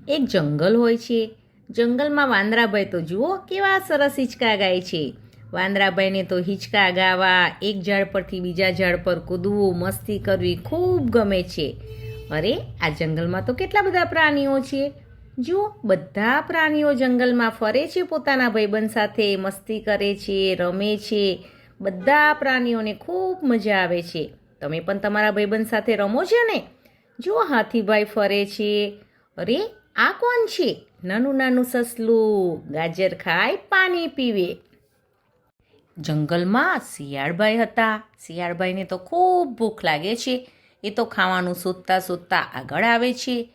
એક જંગલ હોય છે. જંગલમાં વાંદરાભાઈ તો જુઓ કેવા સરસ હિંચકા ગાય છે. વાંદરાભાઈને તો હિંચકા ગાવા, એક ઝાડ પરથી બીજા ઝાડ પર કૂદવું, મસ્તી કરવી ખૂબ ગમે છે. અરે, આ જંગલમાં તો કેટલા બધા પ્રાણીઓ છે. જુઓ, બધા પ્રાણીઓ જંગલમાં ફરે છે, પોતાના ભાઈબંધ સાથે મસ્તી કરે છે, રમે છે. બધા પ્રાણીઓને ખૂબ મજા આવે છે. તમે પણ તમારા ભાઈબંધ સાથે રમો છો ને? જુઓ, હાથીભાઈ ફરે છે. અરે, આ કોણ છે? નાનું નાનું સસલું, ગાજર ખાય, પાણી પીવે. જંગલમાં શિયાળભાઈ હતા. શિયાળભાઈને તો ખૂબ ભૂખ લાગે છે. એ તો ખાવાનું શોધતા શોધતા આગળ આવે છે.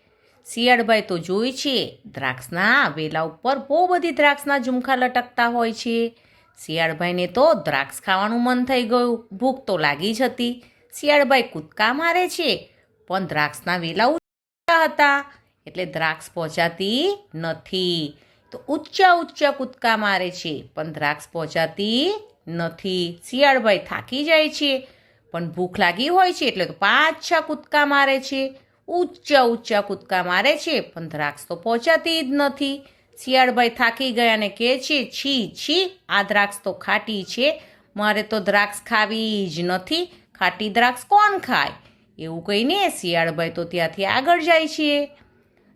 શિયાળભાઈ તો જોઈ છે, દ્રાક્ષના વેલા ઉપર બહુ બધી દ્રાક્ષના ઝુમખા લટકતા હોય છે. શિયાળભાઈને તો દ્રાક્ષ ખાવાનું મન થઈ ગયું. ભૂખ તો લાગી જ હતી. શિયાળભાઈ કૂદકા મારે છે, પણ દ્રાક્ષના વેલા ઊંચા હતા એટલે દ્રાક્ષ પહોંચાતી નથી. તો ઊંચા ઊંચા કૂદકા મારે છે, પણ દ્રાક્ષ પહોંચાતી નથી. શિયાળભાઈ થાકી જાય છે, પણ ભૂખ લાગી હોય છે એટલે તો પાછા કૂદકા મારે છે. ઊંચા ઊંચા કૂદકા મારે છે, પણ દ્રાક્ષ તો પહોંચાતી જ નથી. શિયાળભાઈ થાકી ગયા અને કહે છે, છી છી, આ દ્રાક્ષ તો ખાટી છે. મારે તો દ્રાક્ષ ખાવી જ નથી. ખાટી દ્રાક્ષ કોણ ખાય? એવું કહીને શિયાળભાઈ તો ત્યાંથી આગળ જાય છે.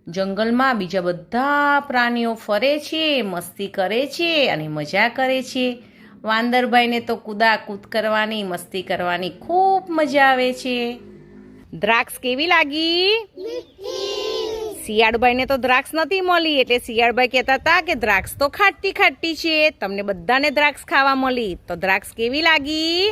જંગલમાં બીજા બધા પ્રાણીઓ ફરે છે, મસ્તી કરે છે અને મજા કરે છે. વાંદરભાઈને તો કૂદાકૂદ કરવાની, મસ્તી કરવાની ખૂબ મજા આવે છે. દ્રાક્ષ કેવી લાગી? શિયાળભાઈને તો દ્રાક્ષ નથી મળી એટલે શિયાળભાઈ કહેતા હતા કે દ્રાક્ષ તો ખાટી ખાટી છે. તમને બધાને દ્રાક્ષ ખાવા મળી, તો દ્રાક્ષ કેવી લાગી?